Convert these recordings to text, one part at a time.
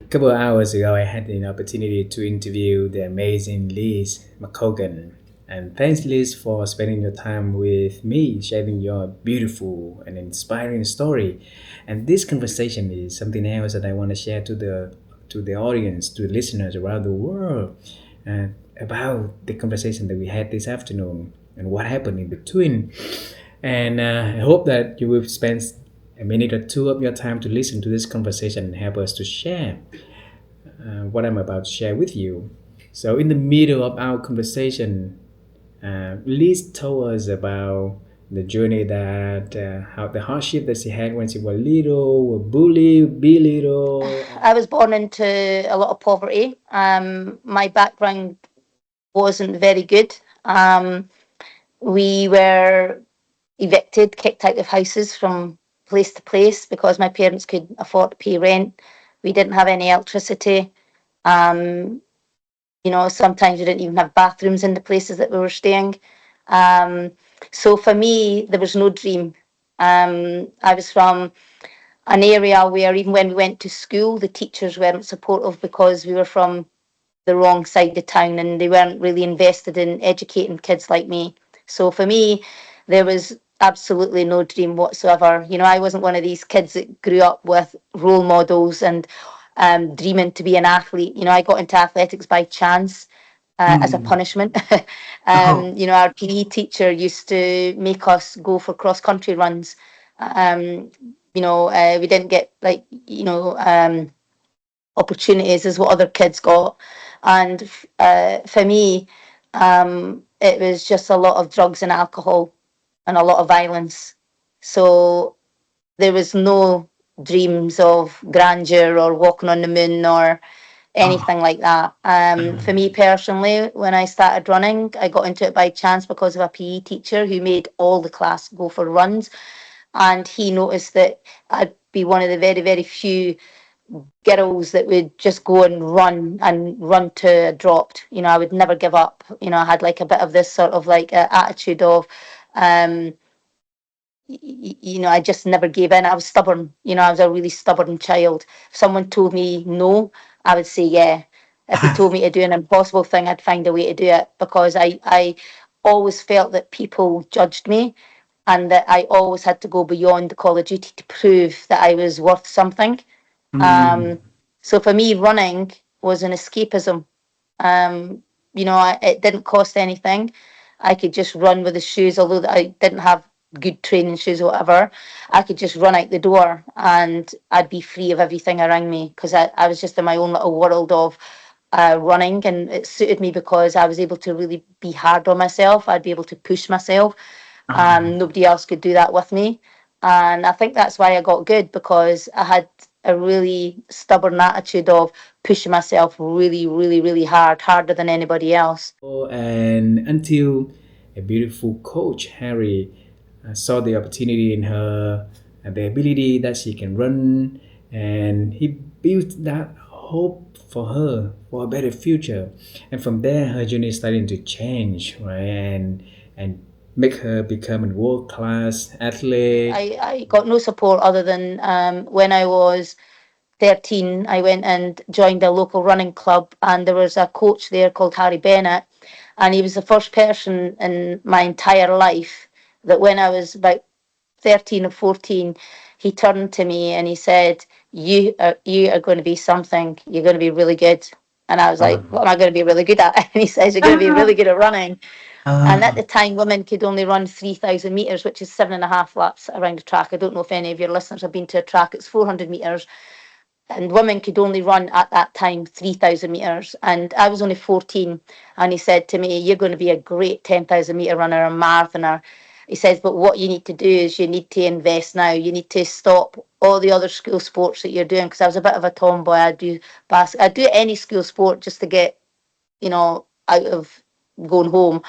couple of hours ago, I had an opportunity to interview the amazing Liz McColgan. And thanks, Liz, for spending your time with me, sharing your beautiful and inspiring story. And this conversation is something else that I want to share to the audience, to listeners around the world, about the conversation that we had this afternoon and what happened in between. And I hope that you will spend a minute or two of your time to listen to this conversation and help us to share what I'm about to share with you. So, in the middle of our conversation, Liz told us about the journey that how the hardship that she had when she was little, were bullied, belittled. I was born into a lot of poverty. My background wasn't very good. We were evicted, kicked out of houses from place to place because my parents could afford to pay rent. We didn't have any electricity. Um, Sometimes we didn't even have bathrooms in the places that we were staying. Um, so for me, there was no dream. I was from an area where even when we went to school, the teachers weren't supportive because we were from the wrong side of town and they weren't really invested in educating kids like me. So for me, there was absolutely no dream whatsoever. I wasn't one of these kids that grew up with role models and dreaming to be an athlete. I got into athletics by chance. As a Mm. punishment. Oh. Our PE teacher used to make us go for cross country runs. Um, we didn't get opportunities as what other kids got. And for me, it was just a lot of drugs and alcohol and a lot of violence. So there was no dreams of grandeur or walking on the moon or Oh. anything like that. For me personally, when I started running, I got into it by chance because of a PE teacher who made all the class go for runs. And he noticed that I'd be one of the very, very few girls that would just go and run to dropped. I would never give up. I had like a bit of this sort of like attitude of, um, I just never gave in. I was stubborn. I was a really stubborn child. If someone told me no, I would say yeah. If they told me to do an impossible thing, I'd find a way to do it because I always felt that people judged me and that I always had to go beyond the call of duty to prove that I was worth something. Mm. Um, so for me, running was an escapism. It didn't cost anything. I could just run with the shoes, although I didn't have good training shoes or whatever. I could just run out the door and I'd be free of everything around me because I was just in my own little world of running, and it suited me because I was able to really be hard on myself. I'd be able to push myself. Nobody else could do that with me. And I think that's why I got good because I had a really stubborn attitude of pushing myself really, really, really hard, harder than anybody else. And until a beautiful coach, Harry, saw the opportunity in her and the ability that she can run, and he built that hope for her for a better future. And from there, her journey is starting to change, right? And make her become a world class athlete. I got no support other than when I was 13, I went and joined a local running club, and there was a coach there called Harry Bennett, and he was the first person in my entire life that when I was about 13 or 14, he turned to me and he said, you are going to be something. You're going to be really good. And I was like, what am I going to be really good at? And he says, you're going to be really good at running. And at the time, women could only run 3,000 metres, which is 7.5 laps around a track. I don't know if any of your listeners have been to a track. It's 400 metres. And women could only run at that time 3,000 metres. And I was only 14. And he said to me, you're going to be a great 10,000 metre runner, a marathoner. He says, but what you need to do is you need to invest now. You need to stop all the other school sports that you're doing. Because I was a bit of a tomboy. I'd do any school sport just to get, out of going home.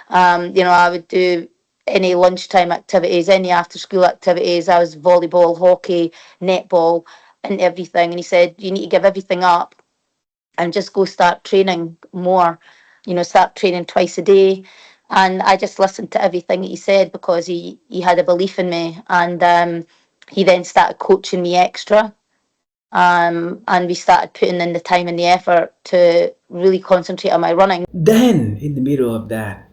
I would do any lunchtime activities, any after school activities. I was volleyball, hockey, netball, and everything. And he said, you need to give everything up and just go start training more, start training twice a day. And I just listened to everything he said because he had a belief in me. And he then started coaching me extra. And we started putting in the time and the effort to really concentrate on my running. Then, in the middle of that,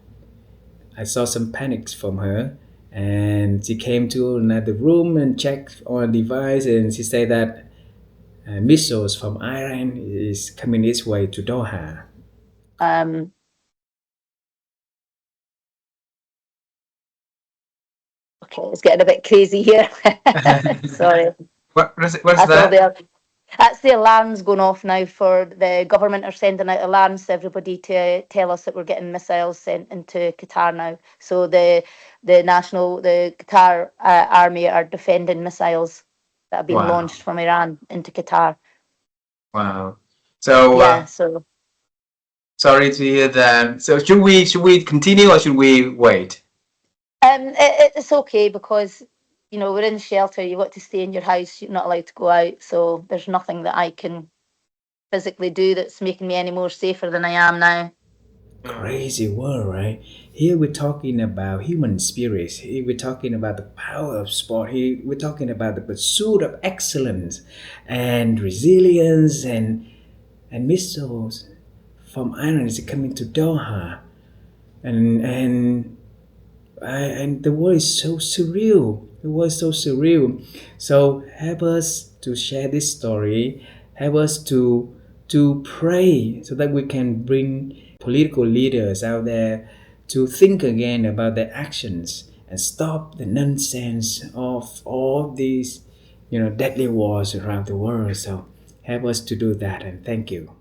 I saw some panics from her, and she came to another room and checked on a device, and she said that missiles from Iran is coming its way to Doha. Um, okay, it's getting a bit crazy here. Sorry. What's That's all that? that's the alarms going off now. For the government are sending out alarms to everybody to tell us that we're getting missiles sent into Qatar now. So the Qatar army are defending missiles that have been Wow. launched from Iran into Qatar. Wow. So Yeah, so sorry to hear that. So should we continue or should we wait? it's okay because we're in shelter. You've got to stay in your house. You're not allowed to go out. So there's nothing that I can physically do that's making me any more safer than I am now. Crazy world, right? Here we're talking about human spirits. Here we're talking about the power of sport. Here we're talking about the pursuit of excellence and resilience and missiles from Iran is coming to Doha. And the world is so surreal. The world is so surreal. So help us to share this story. Help us to pray so that we can bring political leaders out there to think again about their actions and stop the nonsense of all these deadly wars around the world. So help us to do that, and thank you.